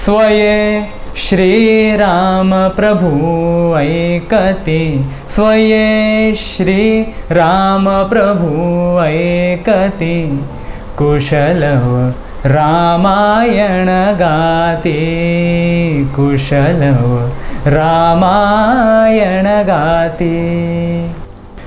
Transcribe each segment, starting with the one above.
स्वये श्रीराम प्रभु ऐकते, स्वये श्रीराम प्रभु ऐकते, कुशलव रामायण गाते, कुशलव रामायण गाते.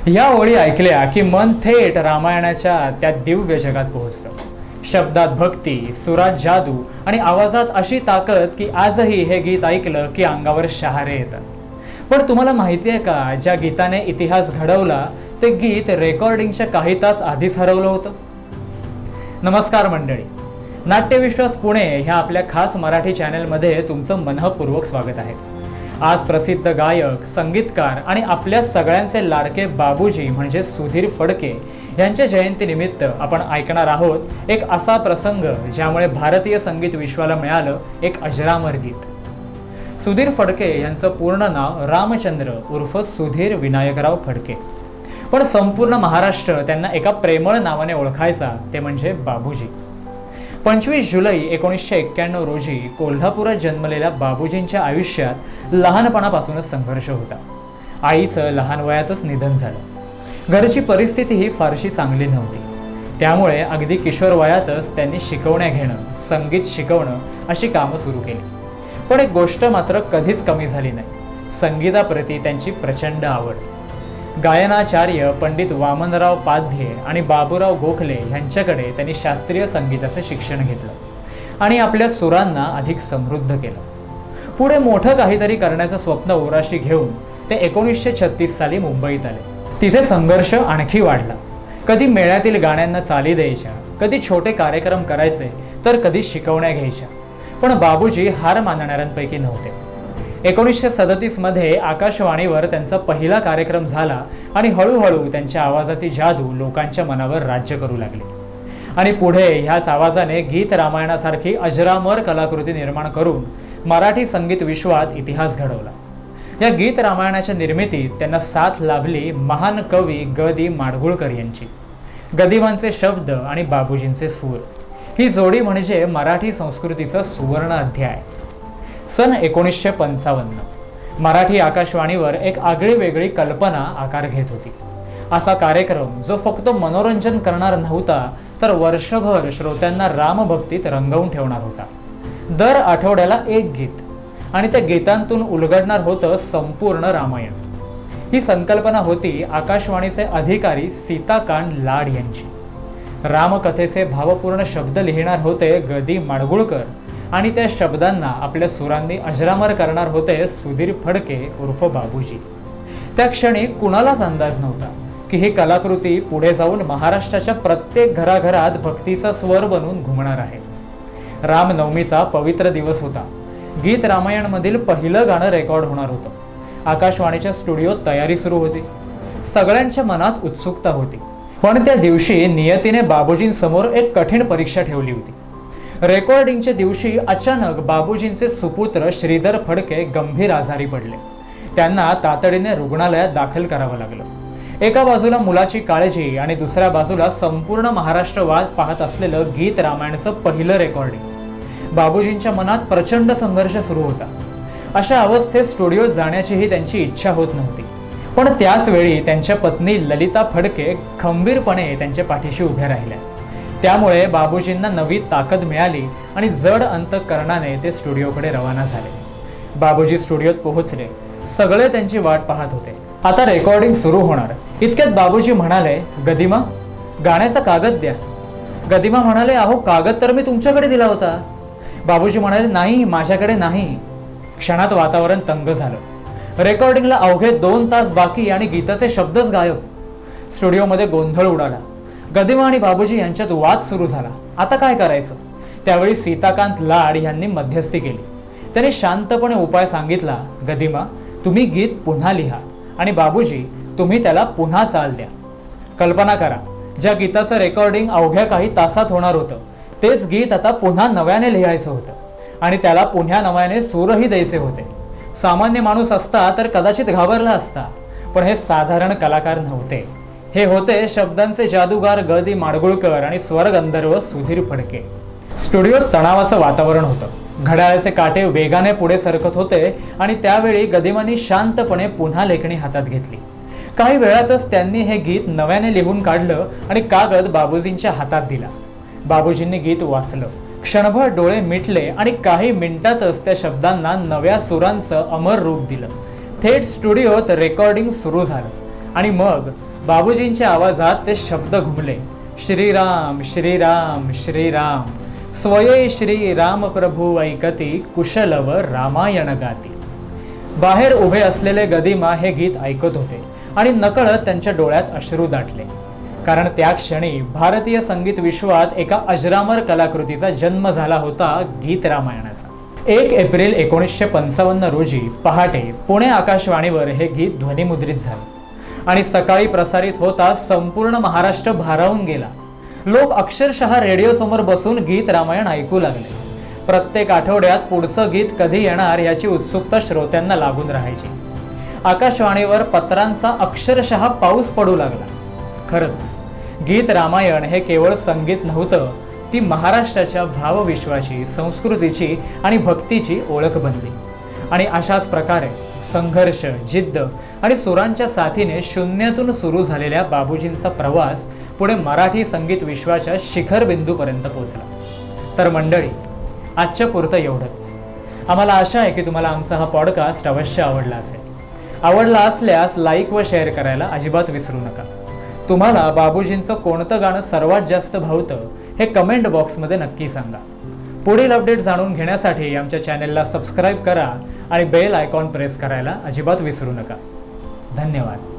या ओळी ऐकल्या की मन थेट रामायणाच्या त्या दिव्य जगात पोहोचतं. शब्दात भक्ती, सुरात जादू आणि आवाजात अशी ताकद की आजही हे गीत ऐकलं की अंगावर शहारे येतात. पण तुम्हाला माहिती आहे का, ज्या गीताने इतिहास घडवला ते गीत रेकॉर्डिंगच्या काही तास आधीच हरवलं होतं. नमस्कार मंडळी, नाट्यविश्वास पुणे ह्या आपल्या खास मराठी चॅनलमध्ये तुमचं मनःपूर्वक स्वागत आहे. आज प्रसिद्ध गायक, संगीतकार आणि आपल्या सगळ्यांचे लाडके बाबूजी म्हणजे सुधीर फडके यांच्या जयंतीनिमित्त आपण ऐकणार आहोत एक असा प्रसंग ज्यामुळे भारतीय संगीत विश्वाला मिळालं एक अजरामर गीत. सुधीर फडके यांचं पूर्ण नाव रामचंद्र उर्फ सुधीर विनायकराव फडके, पण संपूर्ण महाराष्ट्र त्यांना एका प्रेमळ नावाने ओळखायचा, ते म्हणजे बाबूजी. 25 जुलै 1991 रोजी कोल्हापुरात जन्मलेल्या बाबूजींच्या आयुष्यात लहानपणापासूनच संघर्ष होता. आईचं लहान वयातच निधन झालं. घरची परिस्थिती ही फारशी चांगली नव्हती. त्यामुळे अगदी किशोर वयातच त्यांनी शिकवण्या घेणं, संगीत शिकवणं अशी कामं सुरू केली. पण एक गोष्ट मात्र कधीच कमी झाली नाही, संगीताप्रती त्यांची प्रचंड आवड. गायनाचार्य पंडित वामनराव पाध्ये आणि बाबूराव गोखले यांच्याकडे त्यांनी शास्त्रीय संगीताचं शिक्षण घेतलं आणि आपल्या सुरांना अधिक समृद्ध केलं. पुढे मोठं काहीतरी करण्याचं स्वप्न उराशी घेऊन ते 1936 साली मुंबईत आले. तिथे संघर्ष आणखी वाढला. कधी मेळ्यातील गाण्यांना चाली द्यायच्या, कधी छोटे कार्यक्रम करायचे, तर कधी शिकवण्या घ्यायच्या. पण बाबूजी हार मानणाऱ्यांपैकी नव्हते. 1937 मध्ये आकाशवाणीवर त्यांचा पहिला कार्यक्रम झाला आणि हळूहळू त्यांच्या आवाजाची जादू लोकांच्या मनावर राज्य करू लागली. आणि पुढे ह्याच आवाजाने गीत रामायणासारखी अजरामर कलाकृती निर्माण करून मराठी संगीत विश्वात इतिहास घडवला. या गीत रामायणाच्या निर्मितीत त्यांना साथ लाभली महान कवी ग दि माडगुळकर यांची. गदिमांचे शब्द आणि बाबूजींचे सूर, ही जोडी म्हणजे मराठी संस्कृतीचा सुवर्ण अध्याय. सन 1955 मराठी आकाशवाणीवर एक आगळीवेगळी कल्पना आकार घेत होती. असा कार्यक्रम जो फक्त मनोरंजन करणार नव्हता, तर वर्षभर श्रोत्यांना रामभक्तीत रंगवून ठेवणार होता. दर आठवड्याला एक गीत आणि त्या गीतांतून उलगडणार होतं संपूर्ण रामायण. ही संकल्पना होती आकाशवाणीचे अधिकारी सीताकांत लाड यांची. रामकथेचे भावपूर्ण शब्द लिहिणार होते ग दि माडगुळकर आणि त्या शब्दांना आपल्या सुरांनी अजरामर करणार होते सुधीर फडके उर्फ बाबूजी. त्या क्षणी कुणालाच अंदाज नव्हता की ही कलाकृती पुढे जाऊन महाराष्ट्राच्या प्रत्येक घराघरात भक्तीचा स्वर बनून घुमणार आहे. रामनवमीचा पवित्र दिवस होता. गीत रामायणमधील पहिलं गाणं रेकॉर्ड होणार होतं. आकाशवाणीच्या स्टुडिओत तयारी सुरू होती. सगळ्यांच्या मनात उत्सुकता होती. पण त्या दिवशी नियतीने बाबूजींसमोर एक कठीण परीक्षा ठेवली होती. रेकॉर्डिंगच्या दिवशी अचानक बाबूजींचे सुपुत्र श्रीधर फडके गंभीर आजारी पडले. त्यांना तातडीने रुग्णालयात दाखल करावं लागलं. एका बाजूला मुलाची काळजी आणि दुसऱ्या बाजूला संपूर्ण महाराष्ट्र वाट पाहत असलेलं गीत रामायणाचं पहिलं रेकॉर्डिंग. बाबूजींच्या मनात प्रचंड संघर्ष सुरू होता. अशा अवस्थेत स्टुडिओत जाण्याचीही त्यांची इच्छा होत नव्हती. पण त्याच वेळी त्यांच्या पत्नी ललिता फडके खंबीरपणे त्यांच्या पाठीशी उभ्या राहिल्या. त्यामुळे बाबूजींना नवी ताकद मिळाली आणि जड अंतःकरणाने ते स्टुडिओकडे रवाना झाले. बाबूजी स्टुडिओत पोहोचले. सगळे त्यांची वाट पाहत होते. आता रेकॉर्डिंग सुरू होणार. इतक्यात बाबूजी म्हणाले, गदिमा, गाण्याचा कागद द्या. गदिमा म्हणाले, अहो कागद तर मी तुमच्याकडे दिला होता. बाबूजी म्हणाले, नाही, माझ्याकडे नाही. क्षणात वातावरण तंग झालं. रेकॉर्डिंगला अवघे 2 तास बाकी आणि गीताचे शब्दच गायब. स्टुडिओमध्ये गोंधळ उडाला. गदिमा आणि बाबूजी यांच्यात वाद सुरू झाला. आता काय करायचं? त्यावेळी सीताकांत लाड यांनी मध्यस्थी केली. त्यांनी शांतपणे उपाय सांगितला, गदिमा, तुम्ही गीत पुन्हा लिहा आणि बाबूजी, तुम्ही त्याला पुन्हा चाल द्या. कल्पना करा, ज्या गीताचं रेकॉर्डिंग अवघ्या काही तासात होणार होतं, तेच गीत आता पुन्हा नव्याने लिहायचं होतं आणि त्याला पुन्हा नव्याने सूरही द्यायचे होते. सामान्य माणूस असता तर कदाचित घाबरला असता, पण हे साधारण कलाकार नव्हते. हे होते शब्दांचे जादूगार ग दि माडगुळकर आणि स्वर गंधर्व सुधीर फडके. स्टुडिओत तणावाचं वातावरण होतं. घड्याळाचे काटे वेगाने पुढे सरकत होते आणि त्यावेळी गदिमांनी शांतपणे पुन्हा लेखणी हातात घेतली. काही वेळातच त्यांनी हे गीत नव्याने लिहून काढलं आणि कागद बाबूजींच्या हातात दिला. बाबूजींनी गीत वाचलं. क्षणभर डोळे मिटले आणि काही मिनिटातच त्या शब्दांना नव्या सुरांचं अमर रूप दिलं. थेट स्टुडिओत रेकॉर्डिंग सुरू झालं आणि मग बाबूजींच्या आवाजात ते शब्द घुमले. श्रीराम श्रीराम श्रीराम, स्वये श्री राम प्रभू ऐकती, कुशलव रामायण गाती. बाहेर उभे असलेले गदिमा हे गीत ऐकत होते आणि नकळत त्यांच्या डोळ्यात अश्रू दाटले. कारण त्या क्षणी भारतीय संगीत विश्वात एका अजरामर कलाकृतीचा जन्म झाला होता, गीत रामायणाचा. 1 एप्रिल 1955 रोजी पहाटे पुणे आकाशवाणीवर हे गीत ध्वनिमुद्रित झाले आणि सकाळी प्रसारित होता संपूर्ण महाराष्ट्र भारावून गेला. लोक अक्षरशः रेडिओ समोर बसून गीत रामायण ऐकू लागले. प्रत्येक आठवड्यात पुढचं गीत कधी येणार याची उत्सुकता श्रोत्यांना लागून राहायची. आकाशवाणीवर पत्रांचा अक्षरशः पाऊस पडू लागला. खरंच गीत रामायण हे केवळ संगीत नव्हतं, ती महाराष्ट्राच्या भावविश्वाची, संस्कृतीची आणि भक्तीची ओळख बनली. आणि अशाच प्रकारे संघर्ष, जिद्द आणि सुरांच्या साथीने शून्यातून सुरू झालेल्या बाबूजींचा प्रवास पुढे मराठी संगीत विश्वाच्या शिखर बिंदूपर्यंत पोहोचला. तर मंडळी, आजच्या पुरतं एवढंच. आम्हाला आशा आहे की तुम्हाला आमचा हा पॉडकास्ट अवश्य आवडला असेल. आवडला असल्यास लाईक व शेअर करायला अजिबात विसरू नका. तुम्हाला बाबूजींचं कोणतं गाणं सर्वात जास्त भावतं हे कमेंट बॉक्समध्ये नक्की सांगा. पुढील अपडेट जाणून घेण्यासाठी आमच्या चॅनेलला सबस्क्राईब करा आणि बेल आयकॉन प्रेस करायला अजिबात विसरू नका. धन्यवाद.